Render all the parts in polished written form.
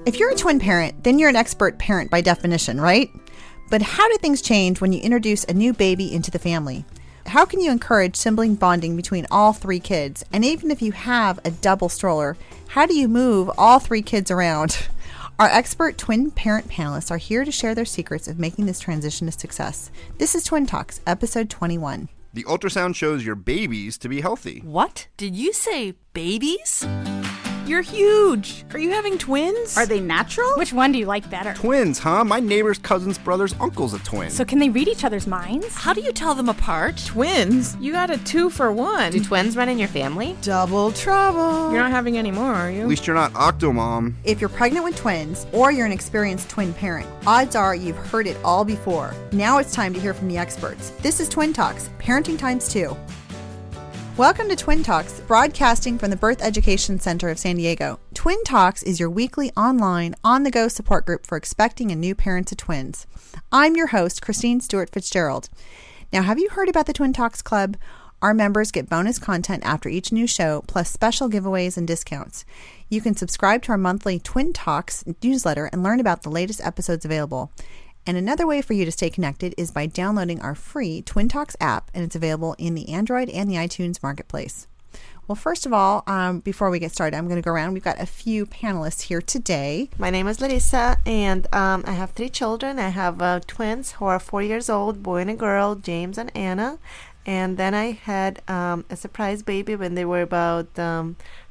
If you're a twin parent, then you're an expert parent by definition, right? But how do things change when you introduce a new baby into the family? How can you encourage sibling bonding between all three kids? And even if you have a double stroller, how do you move all three kids around? Our expert twin parent panelists are here to share their secrets of making this transition a success. This is Twin Talks, episode 21. The ultrasound shows your babies to be healthy. What? Did you say babies? You're huge. Are you having twins? Are they natural? Which one do you like better? Twins, huh? My neighbor's cousin's brother's uncle's a twin. So can they read each other's minds? How do you tell them apart? Twins? You got a 2-for-1. Do twins run in your family? Double trouble. You're not having any more, are you? At least you're not Octomom. If you're pregnant with twins or you're an experienced twin parent, odds are you've heard it all before. Now it's time to hear from the experts. This is Twin Talks, Parenting Times 2. Welcome to Twin Talks, broadcasting from the Birth Education Center of San Diego. Twin Talks is your weekly online, on-the-go support group for expecting and new parents of twins. I'm your host, Christine Stewart Fitzgerald. Now, have you heard about the Twin Talks Club? Our members get bonus content after each new show, plus special giveaways and discounts. You can subscribe to our monthly Twin Talks newsletter and learn about the latest episodes available. And another way for you to stay connected is by downloading our free Twin Talks app, and it's available in the Android and the iTunes marketplace. Well, first of all, before we get started, I'm going to go around. We've got a few panelists here today. My name is Larissa, and I have 3 children. I have twins who are 4 years old, boy and a girl, James and Anna. And then I had a surprise baby when they were about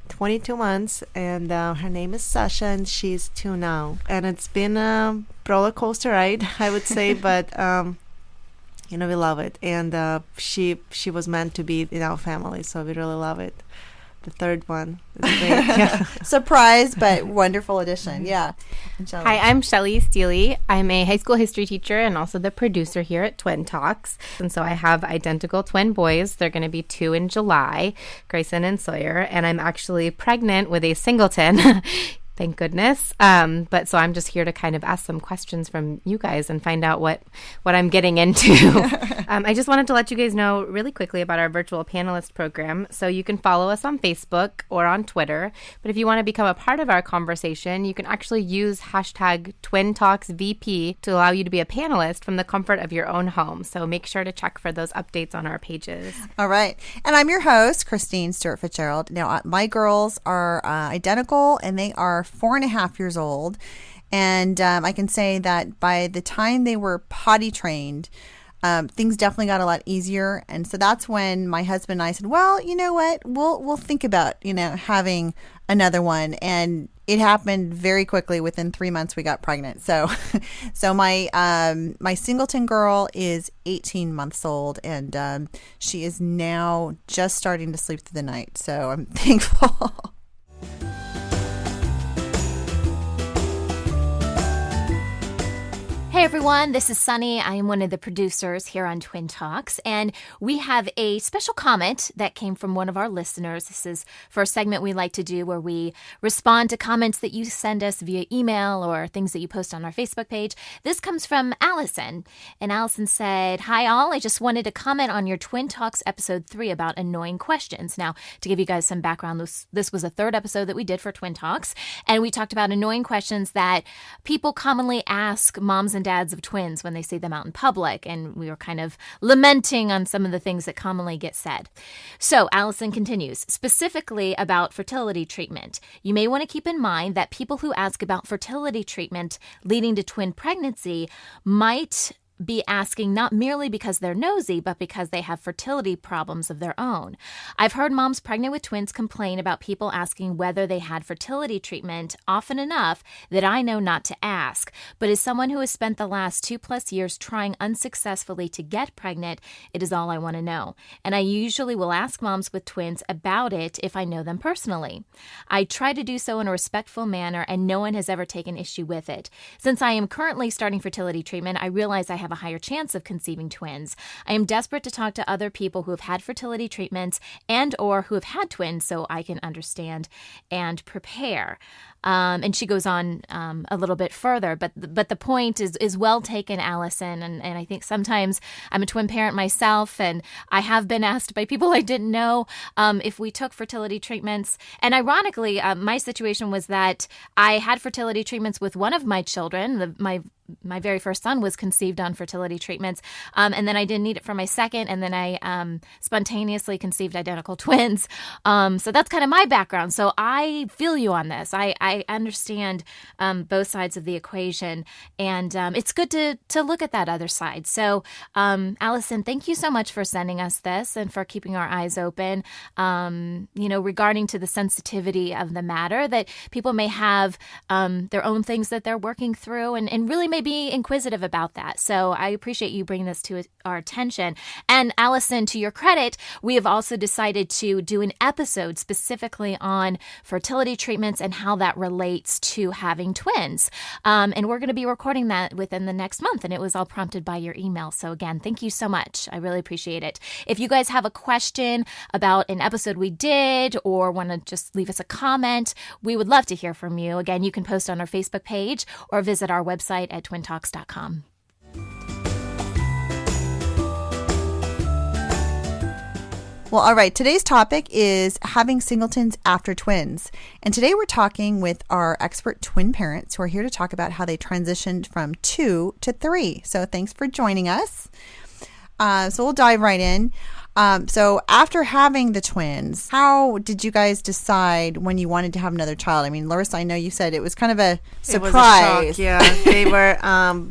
22 months, and her name is Sasha, and she's 2 now. And it's been a roller coaster ride, I would say, but we love it. And she was meant to be in our family, so we really love it. The third one is great. Yeah. Surprise, but wonderful addition. Yeah. Hi, I'm Shelly Steely. I'm a high school history teacher and also the producer here at Twin Talks. And so I have identical twin boys. They're going to be 2 in July, Grayson and Sawyer. And I'm actually pregnant with a singleton. Thank goodness. But so I'm just here to kind of ask some questions from you guys and find out what I'm getting into. I just wanted to let you guys know really quickly about our virtual panelist program. So you can follow us on Facebook or on Twitter. But if you want to become a part of our conversation, you can actually use hashtag TwinTalksVP to allow you to be a panelist from the comfort of your own home. So make sure to check for those updates on our pages. All right. And I'm your host, Christine Stewart Fitzgerald. Now, my girls are identical, and they are 4.5 years old. And I can say that by the time they were potty trained, things definitely got a lot easier. And so that's when my husband and I said, well, you know what, we'll think about, having another one. And it happened very quickly. Within 3 months, we got pregnant. So my singleton girl is 18 months old, and she is now just starting to sleep through the night. So I'm thankful. Hey everyone, this is Sunny. I am one of the producers here on Twin Talks, and we have a special comment that came from one of our listeners. This is for a segment we like to do where we respond to comments that you send us via email or things that you post on our Facebook page. This comes from Allison, and Allison said, "Hi all, I just wanted to comment on your Twin Talks episode 3 about annoying questions." Now, to give you guys some background, this was the 3rd episode that we did for Twin Talks, and we talked about annoying questions that people commonly ask moms and dads of twins when they see them out in public, and we were kind of lamenting on some of the things that commonly get said. So Allison continues, specifically about fertility treatment. You may want to keep in mind that people who ask about fertility treatment leading to twin pregnancy might be asking not merely because they're nosy, but because they have fertility problems of their own. I've heard moms pregnant with twins complain about people asking whether they had fertility treatment often enough that I know not to ask. But as someone who has spent the last 2+ years trying unsuccessfully to get pregnant, it is all I want to know. And I usually will ask moms with twins about it if I know them personally. I try to do so in a respectful manner, and no one has ever taken issue with it. Since I am currently starting fertility treatment, I realize I have have a higher chance of conceiving twins. I am desperate to talk to other people who have had fertility treatments and or who have had twins so I can understand and prepare. And she goes on a little bit further, but the point is well taken, Allison. And I think sometimes I'm a twin parent myself, and I have been asked by people I didn't know if we took fertility treatments. And ironically, my situation was that I had fertility treatments with one of my children. My very first son was conceived on fertility treatments, and then I didn't need it for my second, and then I spontaneously conceived identical twins. So that's kind of my background. So I feel you on this. I understand both sides of the equation, and it's good to look at that other side. So Allison, thank you so much for sending us this and for keeping our eyes open, regarding to the sensitivity of the matter, that people may have their own things that they're working through, and really may be inquisitive about that. So I appreciate you bringing this to our attention. And Allison, to your credit, we have also decided to do an episode specifically on fertility treatments and how that relates to having twins. And we're going to be recording that within the next month. And it was all prompted by your email. So again, thank you so much. I really appreciate it. If you guys have a question about an episode we did or want to just leave us a comment, we would love to hear from you. Again, you can post on our Facebook page or visit our website at twintalks.com. Well, all right. Today's topic is having singletons after twins. And today we're talking with our expert twin parents who are here to talk about how they transitioned from 2 to 3. So thanks for joining us. So we'll dive right in. So after having the twins, how did you guys decide when you wanted to have another child? I mean, Larissa, I know you said it was kind of a surprise. It was a shock, yeah. They were,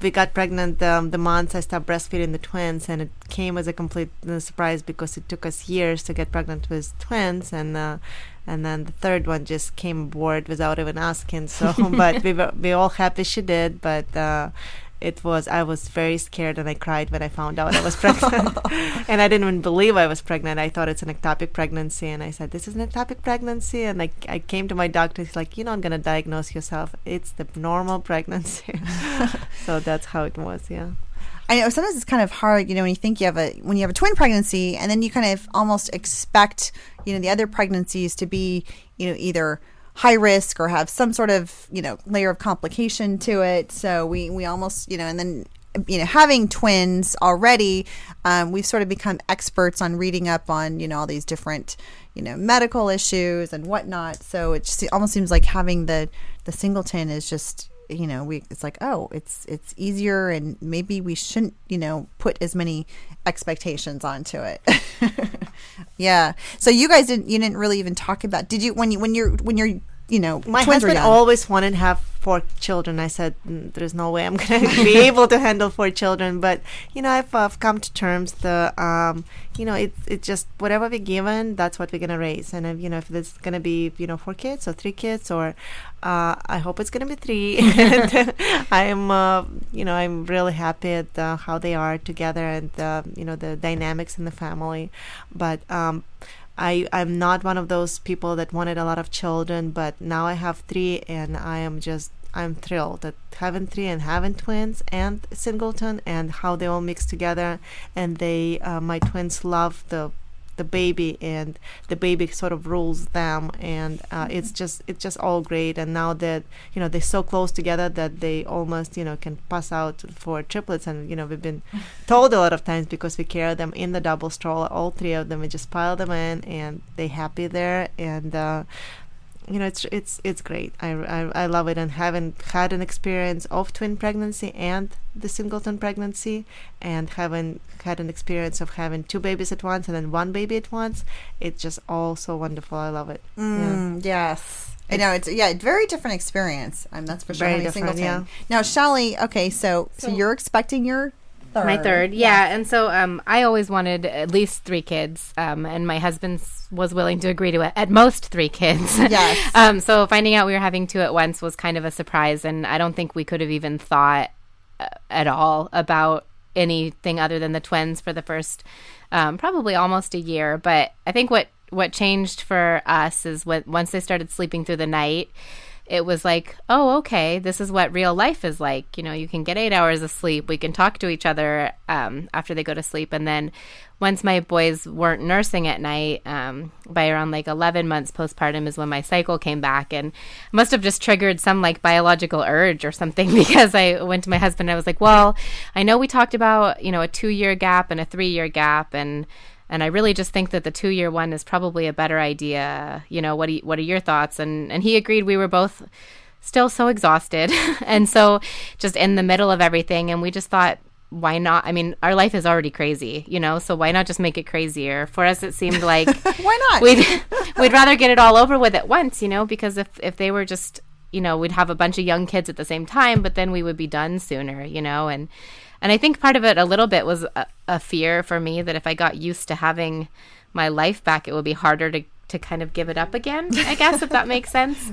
we got pregnant the month I stopped breastfeeding the twins, and it came as a complete surprise because it took us years to get pregnant with twins, and then the third one just came aboard without even asking. So, but we were all happy she did, but I was very scared, and I cried when I found out I was pregnant. And I didn't even believe I was pregnant. I thought it's an ectopic pregnancy, and I said, this is an ectopic pregnancy. And I came to my doctor. He's like, you're not going to diagnose yourself. It's the normal pregnancy. So that's how it was, yeah. I know sometimes it's kind of hard, when you think when you have a twin pregnancy, and then you kind of almost expect, the other pregnancies to be, either high risk or have some sort of, layer of complication to it. So we almost, and then, having twins already, we've sort of become experts on reading up on, all these different, medical issues and whatnot. So it almost seems like having the singleton is just, it's like, oh, it's easier, and maybe we shouldn't, put as many expectations onto it. Yeah. So you guys didn't really even talk about, did you, when you're my twins husband always wanted to have 4 children. I said, there's no way I'm going to be able to handle 4 children. But, I've come to terms it's just whatever we're given, that's what we're going to raise. And, if it's going to be, 4 kids or 3 kids, or I hope it's going to be 3. And I'm really happy at how they are together, and, the dynamics in the family. But I'm not one of those people that wanted a lot of children, but now I have 3, and I'm thrilled at having 3 and having twins and singleton, and how they all mix together. And my twins love the baby, and the baby sort of rules them, and it's just all great. And now that they're so close together that they almost can pass out for triplets. And we've been told a lot of times, because we carry them in the double stroller, all 3 of them, we just pile them in, and they're happy there. And it's great. I love it, and having had an experience of twin pregnancy and the singleton pregnancy, and having had an experience of having 2 babies at once and then 1 baby at once, it's just all so wonderful. I love it. Yes. I know it's a very different experience. That's for sure. Very different, singleton. Now, Shelly, okay, so you're expecting your third. My third, yeah. And so I always wanted at least 3 kids, and my husband was willing to agree to at most 3 kids. Yes. So finding out we were having 2 at once was kind of a surprise, and I don't think we could have even thought at all about anything other than the twins for the first probably almost a year. But I think what changed for us is once they started sleeping through the night, it was like, oh, okay, this is what real life is like. You know, you can get 8 hours of sleep. We can talk to each other after they go to sleep. And then once my boys weren't nursing at night, by around like 11 months postpartum is when my cycle came back, and must have just triggered some like biological urge or something, because I went to my husband and I was like, well, I know we talked about, you know, a 2-year gap and a 3-year gap, and I really just think that the 2-year one is probably a better idea. You know, what are your thoughts? And he agreed. We were both still so exhausted and so just in the middle of everything, and we just thought, why not? I mean, our life is already crazy, you know, so why not just make it crazier? For us, it seemed like why not? We'd rather get it all over with at once, you know, because if they were just, you know, we'd have a bunch of young kids at the same time, but then we would be done sooner, you know, and I think part of it a little bit was a fear for me that if I got used to having my life back, it would be harder to kind of give it up again, I guess, if that makes sense.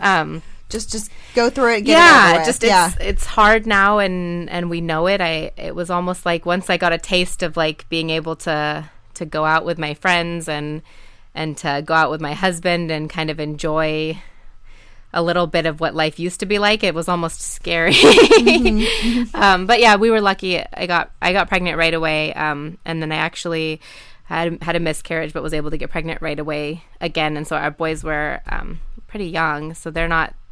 Just go through it. Get it over with. It's hard now, and we know it. It was almost like once I got a taste of like being able to go out with my friends and to go out with my husband and kind of enjoy a little bit of what life used to be like. It was almost scary. But yeah, we were lucky. I got pregnant right away, and then I actually had a miscarriage, but was able to get pregnant right away again. And so our boys were pretty young, so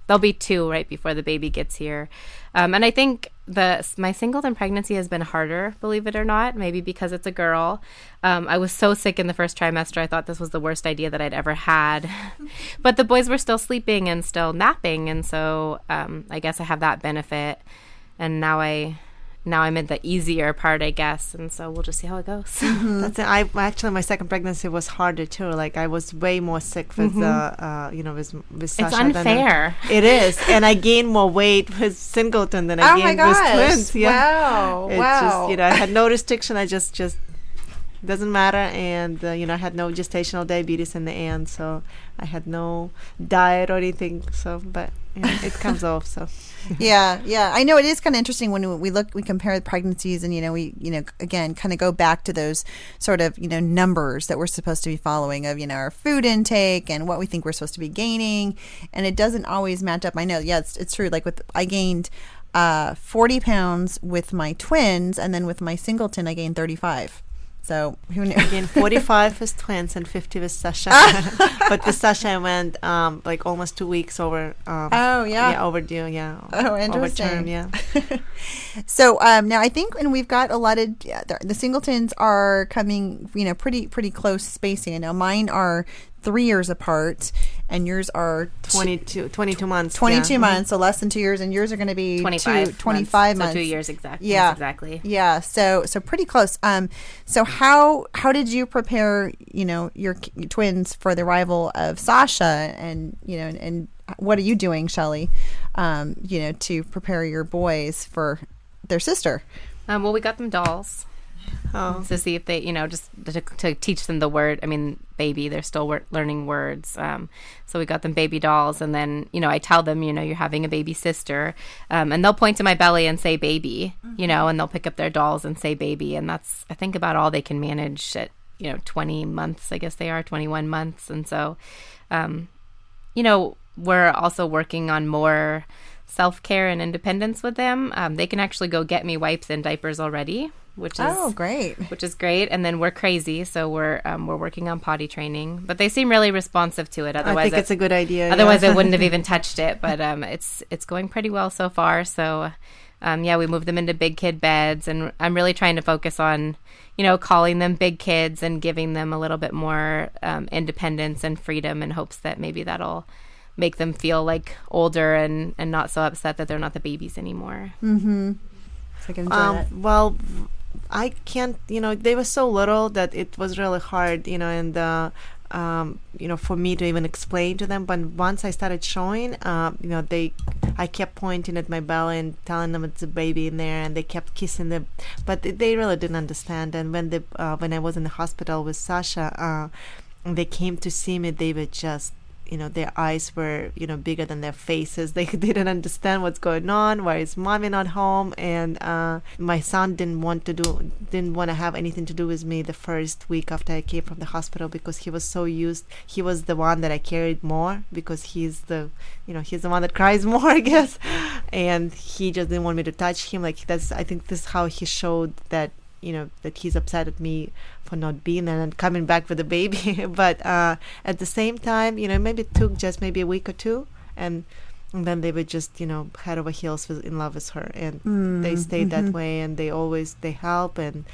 they'll be 2 right before the baby gets here. And I think my singleton pregnancy has been harder, believe it or not, maybe because it's a girl. I was so sick in the first trimester. I thought this was the worst idea that I'd ever had. But the boys were still sleeping and still napping. And so I guess I have that benefit. And now I'm in the easier part, I guess, and so we'll just see how it goes. That's it. Actually, my second pregnancy was harder too. Like I was way more sick with with Sasha. It's unfair. It is, and I gained more weight with singleton than I gained with twins. Yeah. Wow! It's just, I had no restriction. I just doesn't matter, and I had no gestational diabetes in the end, so I had no diet or anything. So, but it comes off. So. Yeah. I know it is kind of interesting when we compare the pregnancies, and we again kind of go back to those sort of numbers that we're supposed to be following of our food intake and what we think we're supposed to be gaining, and it doesn't always match up. I know, yeah, it's true. Like I gained 40 pounds with my twins, and then with my singleton I gained 35. So who knew? Again, 45 with twins and 50 with Sasha. But with Sasha, I went like almost 2 weeks over. Overdue. Yeah. Oh, interesting. Overturn, yeah. So now I think, and we've got a lot of the singletons are coming, pretty close spacing. I know mine are 3 years apart, and yours are 22 months. 22 months, so less than 2 years, and yours are going to be 25 months. So 2 years exactly. Yeah, exactly. Yeah, so pretty close. So how did you prepare, your twins for the arrival of Sasha, and and what are you doing, Shelley, to prepare your boys for their sister? Well, we got them dolls. To see if they, just to teach them the word. I mean, baby, they're still learning words. So we got them baby dolls, and then, I tell them, you're having a baby sister, and they'll point to my belly and say baby, and they'll pick up their dolls and say baby, and that's, I think, about all they can manage at, 20 months, I guess they are 21 months. And so, we're also working on more self-care and independence with them. They can actually go get me wipes and diapers already, which is great. Which is great. And then we're crazy, so we're working on potty training. But they seem really responsive to it. Otherwise, I think it's a good idea. Otherwise, I wouldn't have even touched it. But it's going pretty well so far. So we moved them into big kid beds, and I'm really trying to focus on calling them big kids and giving them a little bit more independence and freedom, in hopes that maybe that'll make them feel like older and not so upset that they're not the babies anymore. Mm-hmm. So I can enjoy that. Well, I can't, they were so little that it was really hard, and for me to even explain to them. But once I started showing, I kept pointing at my belly and telling them it's a baby in there, and they kept kissing them, but they really didn't understand. And when I was in the hospital with Sasha, they came to see me, they were just their eyes were, bigger than their faces. They didn't understand what's going on. Why is mommy not home? And my son didn't want to have anything to do with me the first week after I came from the hospital, because he was so used. He was the one that I carried more, because he's the one that cries more, I guess. And he just didn't want me to touch him. Like, I think this is how he showed that, that he's upset at me for not being there and coming back with the baby. But at the same time, maybe it took just maybe a week or two, and then they were just, head over heels in love with her, and they stayed that way, and they help, and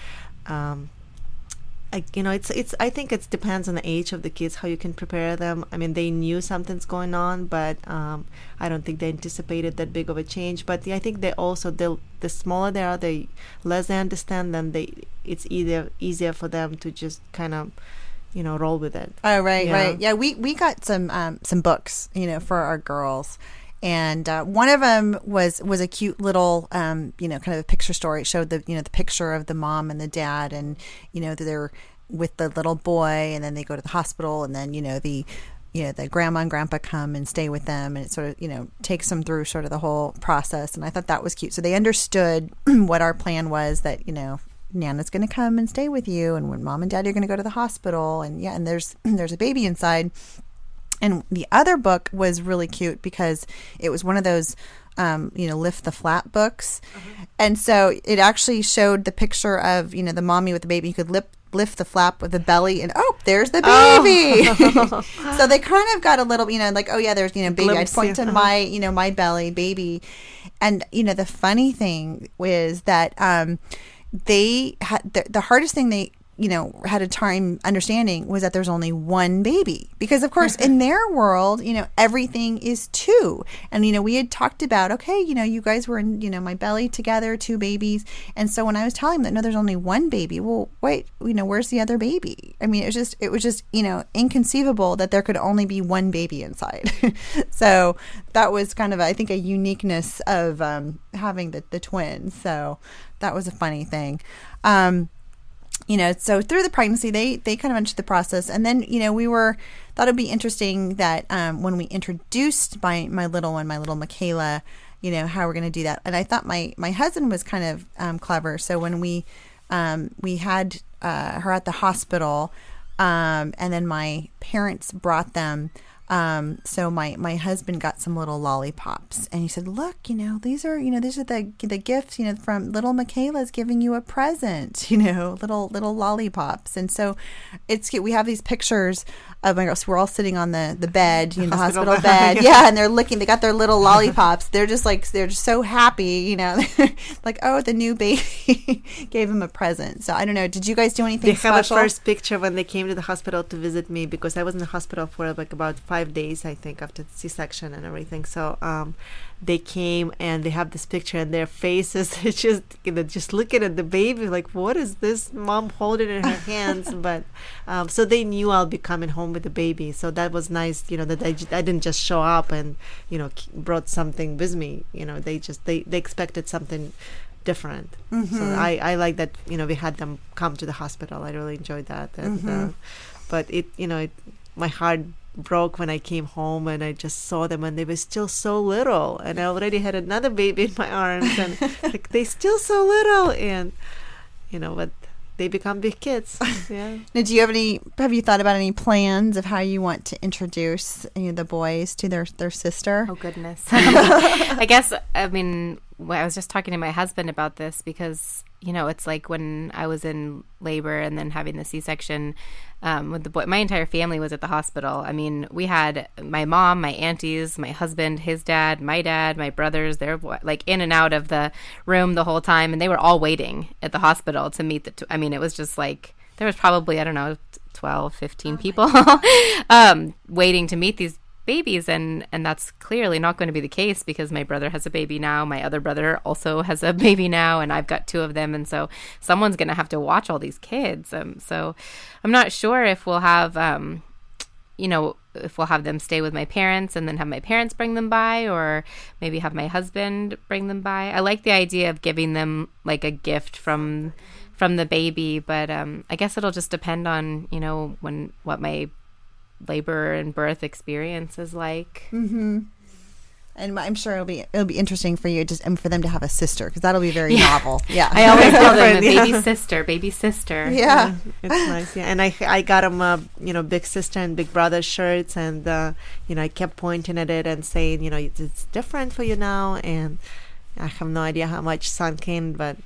I think it depends on the age of the kids, how you can prepare them. I mean, they knew something's going on, but I don't think they anticipated that big of a change. But I think they also, the smaller they are, the less they understand, then it's easier for them to just kind of, roll with it. Oh, right, right. Yeah, we got some books, for our girls. And one of them was a cute little, kind of a picture story. It showed the picture of the mom and the dad, and they're with the little boy, and then they go to the hospital, and then the grandma and grandpa come and stay with them, and it sort of takes them through sort of the whole process. And I thought that was cute. So they understood what our plan was, that Nana's going to come and stay with you, and when mom and dad are going to go to the hospital, and and there's a baby inside. And the other book was really cute because it was one of those, lift the flap books. And so it actually showed the picture of, the mommy with the baby. You could lift the flap with the belly, and there's the baby. Oh. So they kind of got a little, like, oh yeah, there's, baby. I'd point to my, my belly, baby. And, the funny thing was that they had, the hardest thing they had a time understanding was that there's only one baby, because of course in their world, everything is two. And, we had talked about, okay, you guys were in, my belly together, two babies. And so when I was telling them that, no, there's only one baby, well, wait, where's the other baby? I mean, it was just, inconceivable that there could only be one baby inside. So that was kind of, I think, a uniqueness of having the twins. So that was a funny thing. So through the pregnancy, they kind of understood the process. And then, thought it'd be interesting that when we introduced my little one, my little Michaela, how we're going to do that. And I thought my husband was kind of clever. So when we had her at the hospital, and then my parents brought them. So my husband got some little lollipops, and he said, look, these are the gifts, from little Michaela's giving you a present, little lollipops. And so it's cute. We have these pictures of my girls. We're all sitting on the bed, the hospital bed. Yeah. And they got their little lollipops. They're just so happy, like, oh, the new baby gave him a present. So I don't know. Did you guys do anything special? They have a first picture when they came to the hospital to visit me, because I was in the hospital for about 5 days, I think, after the C-section and everything. So they came, and they have this picture, and their faces, it's just, just looking at the baby, like, what is this mom holding in her hands? But so they knew I'll be coming home with the baby. So that was nice, that I didn't just show up and, brought something with me. They expected something different. Mm-hmm. So I like that, we had them come to the hospital. I really enjoyed that. And, but my heart broke when I came home, and I just saw them, and they were still so little, and I already had another baby in my arms, and like, they still so little, and but they become big kids. Yeah. Now, have you thought about any plans of how you want to introduce the boys to their sister? Oh goodness. I guess, I was just talking to my husband about this, because it's like when I was in labor and then having the C-section with the boy, my entire family was at the hospital. We had my mom, my aunties, my husband, his dad, my brothers. They're like in and out of the room the whole time, and they were all waiting at the hospital to meet it was just like, there was probably, I don't know, 12, 15 people waiting to meet these babies, and that's clearly not going to be the case, because my brother has a baby now, my other brother also has a baby now, and I've got 2 of them, and so someone's going to have to watch all these kids. So I'm not sure if we'll have if we'll have them stay with my parents and then have my parents bring them by, or maybe have my husband bring them by. I like the idea of giving them like a gift from the baby, but I guess it'll just depend on what my labor and birth experience is like. And I'm sure it'll be interesting for you and for them to have a sister, because that'll be very novel. Yeah, I always call them a Different, baby sister. Yeah. It's nice. Yeah, and I got them big sister and big brother shirts, and I kept pointing at it and saying, it's different for you now, and I have no idea how much sunk in, but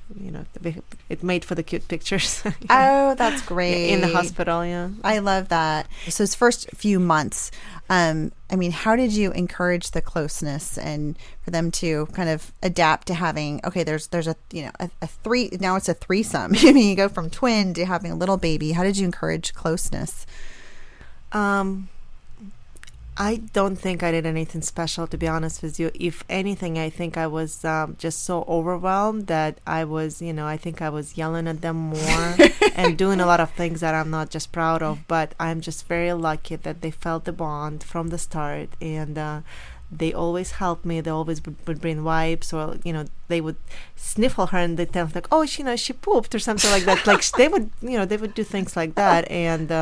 it made for the cute pictures. Oh, that's great. In the hospital, yeah. I love that. So his first few months, how did you encourage the closeness and for them to kind of adapt to having, okay, there's a three, now it's a threesome. You go from twin to having a little baby. How did you encourage closeness? I don't think I did anything special, to be honest with you. If anything, I think I was just so overwhelmed that I was, I think I was yelling at them more and doing a lot of things that I'm not just proud of. But I'm just very lucky that they felt the bond from the start, and they always helped me. They always would bring wipes, or they would sniffle her and they'd tell like, oh, she pooped or something like that. Like they would do things like that, and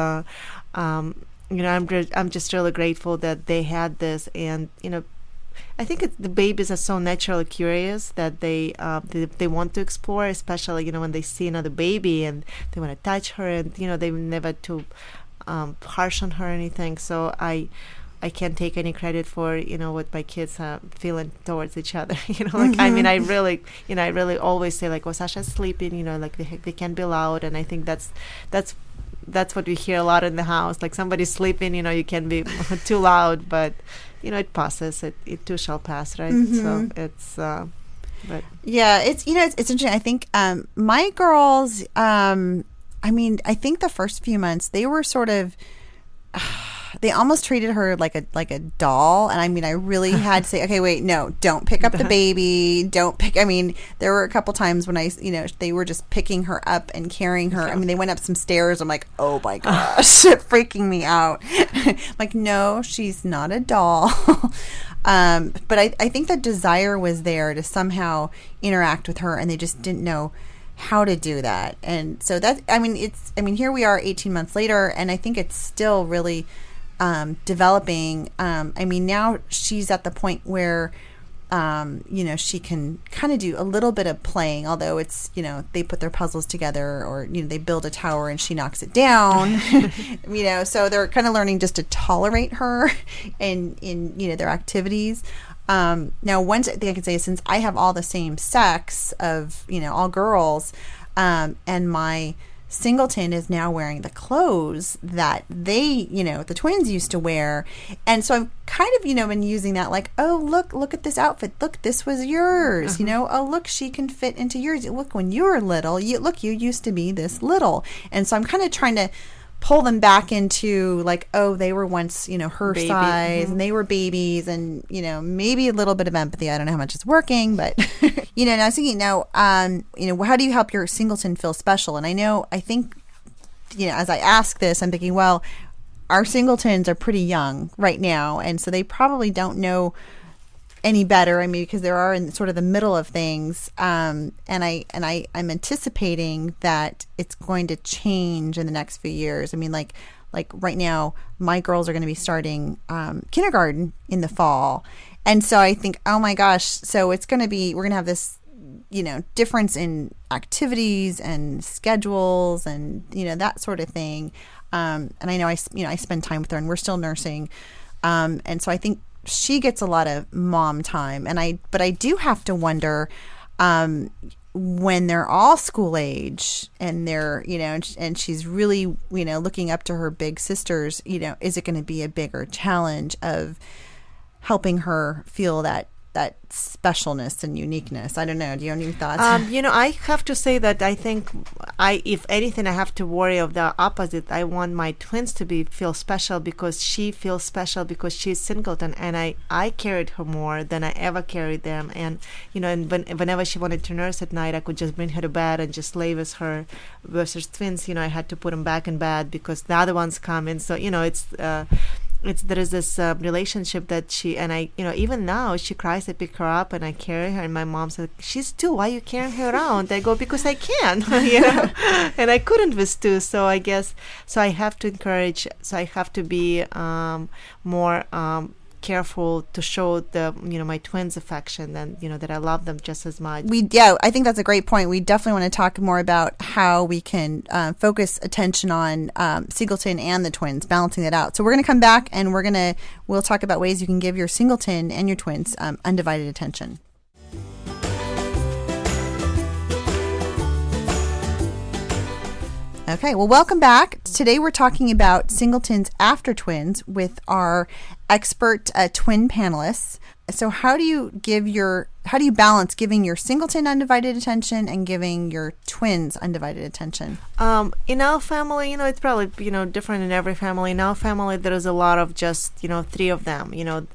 I'm just really grateful that they had this, and I think the babies are so naturally curious that they want to explore, especially when they see another baby and they want to touch her, and they were never too harsh on her or anything. So I can't take any credit for what my kids are feeling towards each other. I really always say like, well, Sasha's sleeping, like they can be loud, and I think that's what we hear a lot in the house. Like somebody's sleeping, you can be too loud, but it passes. It too shall pass, right? So it's but yeah, it's interesting. I think my girls, I think the first few months they were sort of they almost treated her like a doll, and I really had to say, okay, wait, no, don't pick up the baby, don't pick. There were a couple times when they were just picking her up and carrying her. They went up some stairs. I'm like, oh my gosh, freaking me out. Like, no, she's not a doll. But I think that desire was there to somehow interact with her, and they just didn't know how to do that. And so that, here we are 18 months later, and I think it's still really developing. Now she's at the point where she can kind of do a little bit of playing, although it's they put their puzzles together, or they build a tower and she knocks it down. So they're kind of learning just to tolerate her in their activities. Now, one thing I can say is, since I have all the same sex of all girls, and my Singleton is now wearing the clothes that they, the twins used to wear. And so I'm kind of, been using that, like, oh, look at this outfit. Look, this was yours. Oh, look, she can fit into yours. Look, when you were little, you used to be this little. And so I'm kind of trying to pull them back into like, oh, they were once, her Baby. size, and they were babies, and, maybe a little bit of empathy. I don't know how much it's working, but, now I was thinking, how do you help your Singleton feel special? And I think, as I ask this, I'm thinking, well, our Singletons are pretty young right now, and so they probably don't know any better. Because they are in sort of the middle of things, and I'm anticipating that it's going to change in the next few years. Like right now, my girls are going to be starting kindergarten in the fall, and so I think, oh my gosh, so we're going to have this difference in activities and schedules and that sort of thing. And I know I spend time with her, and we're still nursing, and so I think she gets a lot of mom time, but I do have to wonder when they're all school age and they're and she's really looking up to her big sisters, is it going to be a bigger challenge of helping her feel that specialness and uniqueness? I don't know. Do you have any thoughts? I have to say that I think if anything, I have to worry of the opposite. I want my twins to feel special, because she feels special because she's Singleton, and I carried her more than I ever carried them. And and whenever she wanted to nurse at night, I could just bring her to bed and just lay with her. Versus twins, I had to put them back in bed because the other ones come in. So it's there is this relationship that she and I, even now she cries. I pick her up and I carry her, and my mom said, "She's two. Why you carrying her around?" I go, "Because I can," and I couldn't with two. So I guess I have to encourage. So I have to be more careful to show my twins affection and that I love them just as much. I think that's a great point. We definitely want to talk more about how we can focus attention on Singleton and the twins, balancing that out. So we're going to come back and we'll talk about ways you can give your Singleton and your twins undivided attention. Okay, well, welcome back. Today we're talking about Singletons after twins with our expert twin panelists. So how do you balance giving your Singleton undivided attention and giving your twins undivided attention? In our family, it's probably, different in every family. In our family, there is a lot of just, three of them,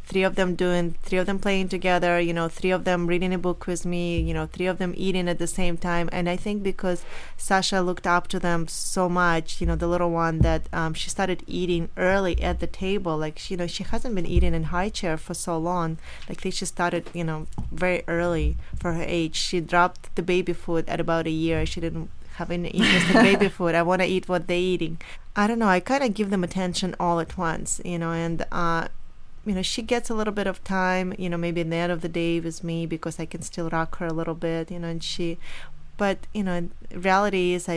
three of them playing together, three of them reading a book with me, three of them eating at the same time. And I think because Sasha looked up to them so much, the little one, that she started eating early at the table. Like, she hasn't been eating in high chair for so long. Like, she started, very early for her age. She dropped the baby food at about a year. She didn't have any interest in baby food. I want to eat what they're eating. I don't know. I kind of give them attention all at once, and she gets a little bit of time, maybe in the end of the day with me because I can still rock her a little bit, but reality is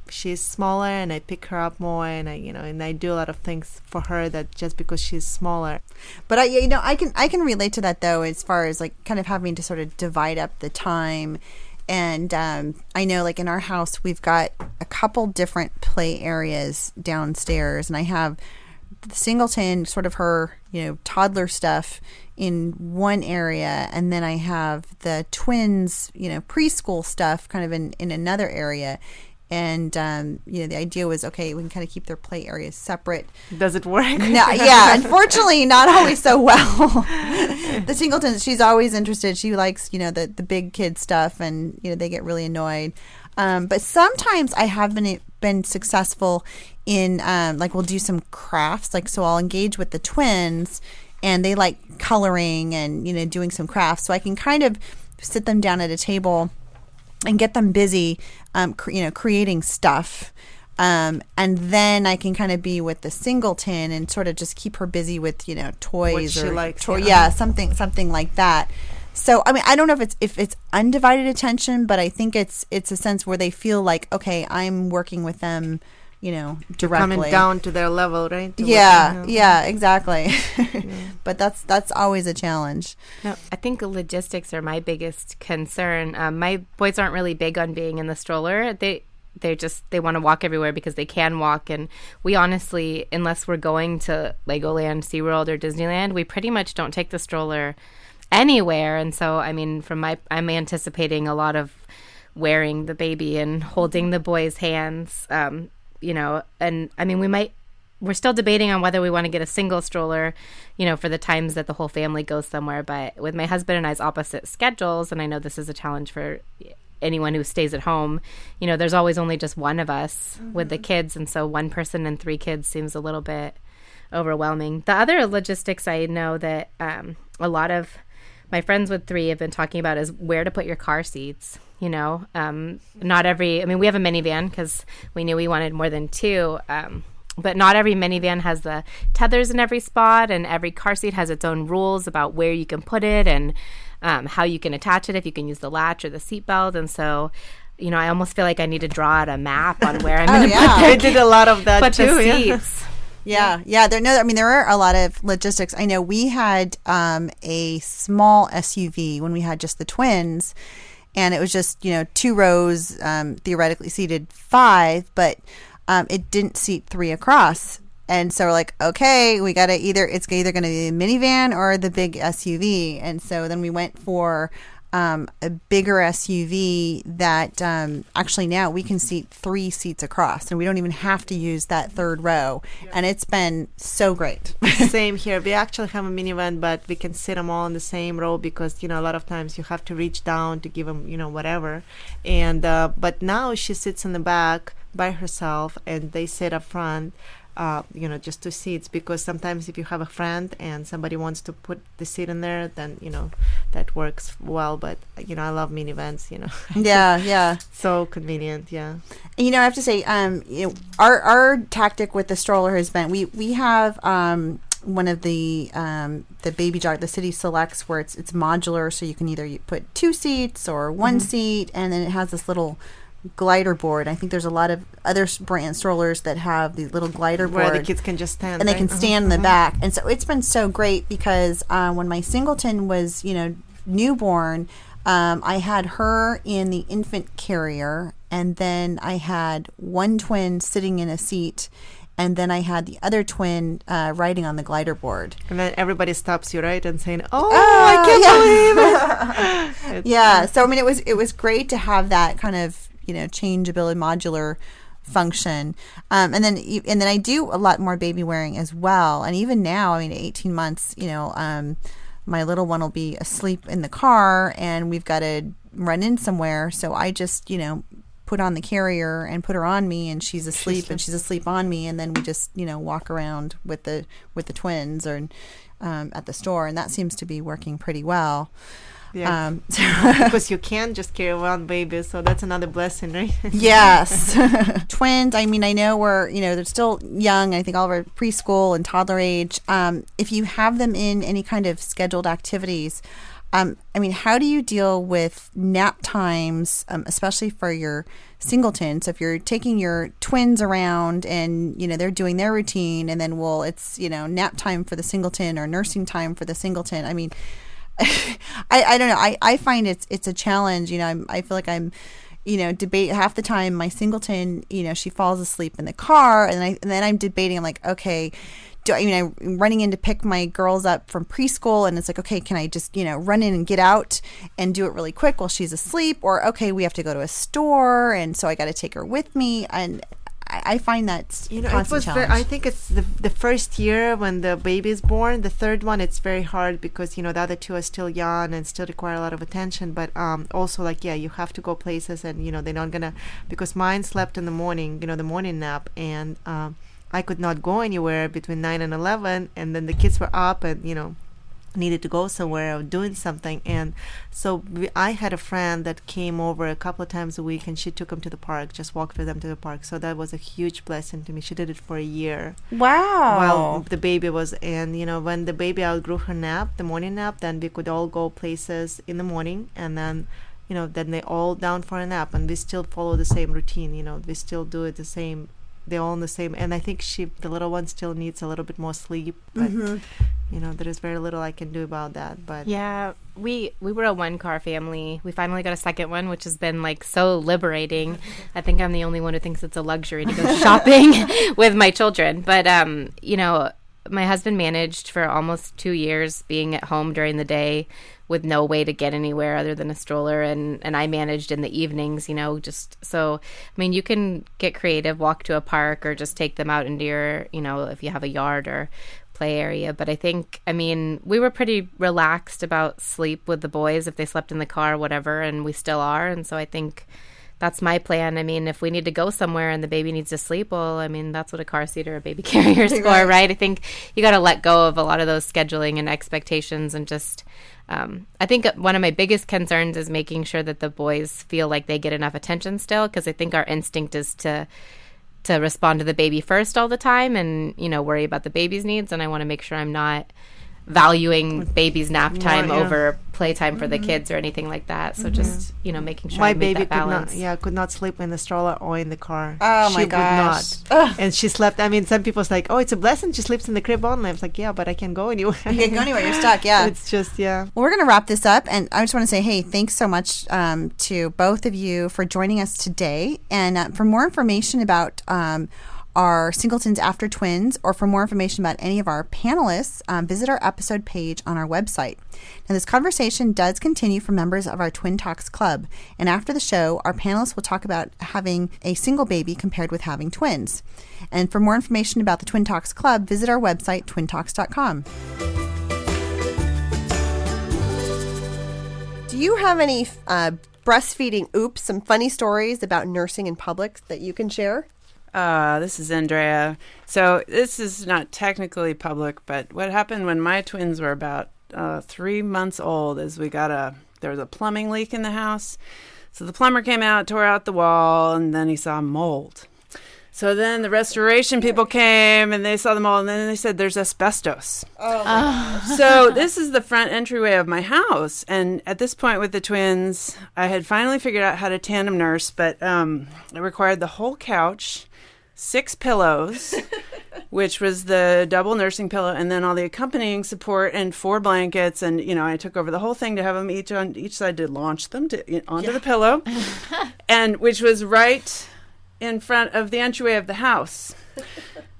she's smaller and I pick her up more and I do a lot of things for her that just because she's smaller. But I can relate to that though, as far as like kind of having to sort of divide up the time. And I know like in our house we've got a couple different play areas downstairs, and I have the Singleton, sort of her toddler stuff in one area, and then I have the twins preschool stuff kind of in another area. And, the idea was, okay, we can kind of keep their play areas separate. Does it work? No, yeah, unfortunately, not always so well. The Singletons, she's always interested. She likes, the big kid stuff, and, they get really annoyed. But sometimes I have been successful in, we'll do some crafts. So I'll engage with the twins, and they like coloring and, doing some crafts. So I can kind of sit them down at a table and get them busy, creating stuff. And then I can kind of be with the Singleton and sort of just keep her busy with, toys what she likes, something like that. So, I mean, I don't know if it's undivided attention, but I think it's a sense where they feel like, okay, I'm working with them, directly. Coming down to their level, right? Yeah, exactly. But that's always a challenge. No, I think logistics are my biggest concern. My boys aren't really big on being in the stroller. They want to walk everywhere because they can walk, and we honestly, unless we're going to Legoland, SeaWorld, or Disneyland, we pretty much don't take the stroller anywhere. And so, I mean, I'm anticipating a lot of wearing the baby and holding the boys' hands. And I mean, we're still debating on whether we want to get a single stroller, for the times that the whole family goes somewhere. But with my husband and I's opposite schedules, and I know this is a challenge for anyone who stays at home, there's always only just one of us with the kids. And so one person and three kids seems a little bit overwhelming. The other logistics I know that a lot of my friends with three have been talking about is where to put your car seats. We have a minivan because we knew we wanted more than two, but not every minivan has the tethers in every spot, and every car seat has its own rules about where you can put it and how you can attach it, if you can use the latch or the seatbelt. And so, I almost feel like I need to draw out a map on where I'm going to put I did a lot of that too. The seats. Yeah. There are a lot of logistics. I know we had a small SUV when we had just the twins, and it was just, 2 rows, theoretically seated 5, but it didn't seat 3 across. And so we're like, okay, it's either going to be a minivan or the big SUV. And so then we went for a bigger SUV that actually now we can seat 3 seats across, and we don't even have to use that 3rd row. And it's been so great. Same here. We actually have a minivan, but we can sit them all in the same row because, a lot of times you have to reach down to give them, whatever. And but now she sits in the back by herself and they sit up front. just 2 seats, because sometimes if you have a friend and somebody wants to put the seat in there, then, that works well. But, I love minivans, Yeah. So convenient, yeah. And, I have to say, our tactic with the stroller has been, we have one of the baby jog, the City Selects, where it's modular, so you can either put 2 seats or 1 seat, and then it has this little glider board. I think there's a lot of other brand strollers that have the little glider board where the kids can just stand, and they can stand in the back. And so it's been so great because when my Singleton was newborn, I had her in the infant carrier, and then I had one twin sitting in a seat, and then I had the other twin riding on the glider board. And then everybody stops you, right, and saying, I can't believe it. Yeah. So I mean, it was great to have that kind of changeability, modular function, and then I do a lot more baby wearing as well. And even now, 18 months, my little one will be asleep in the car, and we've got to run in somewhere. So I just put on the carrier and put her on me, and she's asleep, and she's asleep on me, and then we just walk around with the twins or at the store, and that seems to be working pretty well. Yeah, because you can't just carry around babies, so that's another blessing, right? Yes. Twins, I know we're, they're still young. I think all of our preschool and toddler age. If you have them in any kind of scheduled activities, how do you deal with nap times, especially for your Singleton? So if you're taking your twins around and, they're doing their routine, and then, it's, nap time for the Singleton or nursing time for the Singleton. I don't know. I find it's a challenge. I feel like I'm, debate half the time. My Singleton, she falls asleep in the car, and then I'm debating. I'm like, okay, I'm running in to pick my girls up from preschool, and it's like, okay, can I just run in and get out and do it really quick while she's asleep, or okay, we have to go to a store, and so I got to take her with me, and I find that's constant challenge. I think it's the first year when the baby is born. The third one, it's very hard because the other two are still young and still require a lot of attention. But also, you have to go places, and they're not gonna, because mine slept in the morning, the morning nap, and I could not go anywhere between 9 and 11, and then the kids were up and needed to go somewhere or doing something. And so I had a friend that came over a couple of times a week, and she took them to the park, just walked with them to the park. So that was a huge blessing to me. She did it for a year. Wow. While the baby was, and when the baby outgrew her nap, the morning nap, then we could all go places in the morning, and then then they all down for a nap, and we still follow the same routine. We still do it the same. They're all in the same, and I think the little one still needs a little bit more sleep, but there is very little I can do about that. But yeah, we were a 1-car family. We finally got a second one, which has been so liberating. I think I'm the only one who thinks it's a luxury to go shopping with my children. But my husband managed for almost 2 years being at home during the day with no way to get anywhere other than a stroller, and I managed in the evenings, just so, you can get creative, walk to a park, or just take them out into your, if you have a yard or play area. But I think, we were pretty relaxed about sleep with the boys if they slept in the car or whatever, and we still are. And so I think that's my plan. If we need to go somewhere and the baby needs to sleep, well, that's what a car seat or a baby carrier is for, right? I think you got to let go of a lot of those scheduling and expectations, and just, I think one of my biggest concerns is making sure that the boys feel like they get enough attention still, because I think our instinct is to respond to the baby first all the time and, worry about the baby's needs. And I want to make sure I'm not valuing baby's nap time over playtime for the kids or anything like that. So just, making sure I make that balance. Could not sleep in the stroller or in the car. Oh, she my gosh. She would not. And she slept, some people's like, oh, it's a blessing she sleeps in the crib only. I was like, yeah, but I can't go anywhere. You can't go anywhere. You're stuck, yeah. It's just, yeah. Well, we're going to wrap this up, and I just want to say, hey, thanks so much to both of you for joining us today. And for more information about our Singletons After Twins, or for more information about any of our panelists, visit our episode page on our website. Now, this conversation does continue for members of our Twin Talks Club, and after the show, our panelists will talk about having a single baby compared with having twins. And for more information about the Twin Talks Club, visit our website, twintalks.com. Do you have any breastfeeding some funny stories about nursing in public that you can share? This is Andrea. So this is not technically public, but what happened when my twins were about 3 months old is there was a plumbing leak in the house. So the plumber came out, tore out the wall, and then he saw mold. So then the restoration people came and they saw the mold, and then they said there's asbestos. So this is the front entryway of my house. And at this point with the twins, I had finally figured out how to tandem nurse, but it required the whole couch, 6 pillows, which was the double nursing pillow, and then all the accompanying support and 4 blankets. And, I took over the whole thing to have them each on each side to launch them onto the pillow, and which was right in front of the entryway of the house.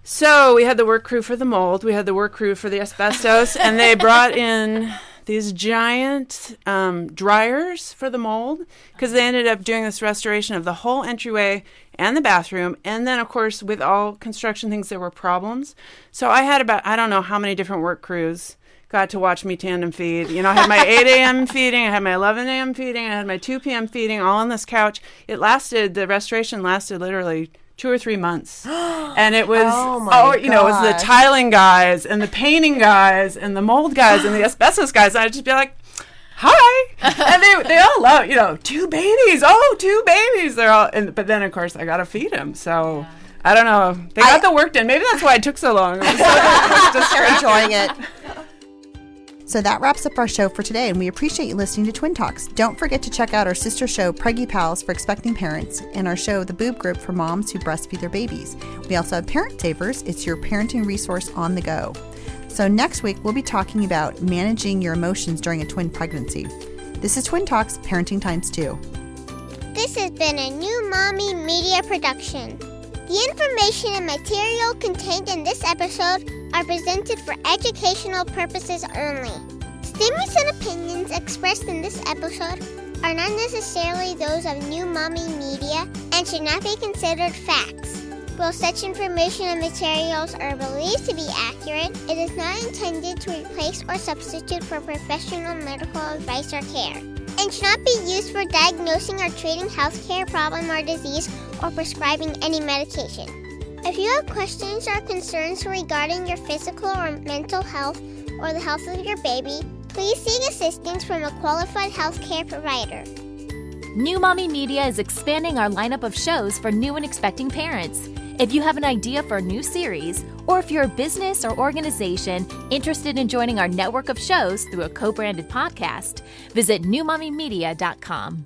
So we had the work crew for the mold, we had the work crew for the asbestos, and they brought in these giant dryers for the mold, because they ended up doing this restoration of the whole entryway and the bathroom. And then, of course, with all construction things, there were problems. So I had about, I don't know how many different work crews got to watch me tandem feed. I had my 8 a.m. feeding, I had my 11 a.m. feeding, I had my 2 p.m. feeding, all on this couch. The restoration lasted literally 2 or 3 months. And it was, it was the tiling guys and the painting guys and the mold guys and the asbestos guys. And I'd just be like, hi. And they all love, 2 babies. Oh, 2 babies. They're all, but then of course I got to feed them. So I don't know. They got the work done. Maybe that's why it took so long. They're enjoying it. So that wraps up our show for today, and we appreciate you listening to Twin Talks. Don't forget to check out our sister show, Preggy Pals, for expecting parents, and our show, The Boob Group, for moms who breastfeed their babies. We also have Parent Savers. It's your parenting resource on the go. So next week, we'll be talking about managing your emotions during a twin pregnancy. This is Twin Talks, Parenting Times 2. This has been a New Mommy Media production. The information and material contained in this episode are presented for educational purposes only. Statements and opinions expressed in this episode are not necessarily those of New Mommy Media and should not be considered facts. While such information and materials are believed to be accurate, it is not intended to replace or substitute for professional medical advice or care, and should not be used for diagnosing or treating healthcare problem or disease or prescribing any medication. If you have questions or concerns regarding your physical or mental health or the health of your baby, please seek assistance from a qualified healthcare provider. New Mommy Media is expanding our lineup of shows for new and expecting parents. If you have an idea for a new series, or if you're a business or organization interested in joining our network of shows through a co-branded podcast, visit newmommymedia.com.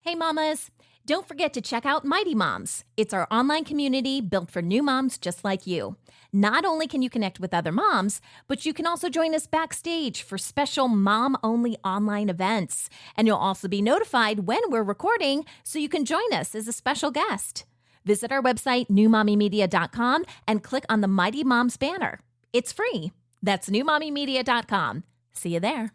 Hey mamas, don't forget to check out Mighty Moms. It's our online community built for new moms just like you. Not only can you connect with other moms, but you can also join us backstage for special mom-only online events. And you'll also be notified when we're recording, so you can join us as a special guest. Visit our website, newmommymedia.com, and click on the Mighty Moms banner. It's free. That's newmommymedia.com. See you there.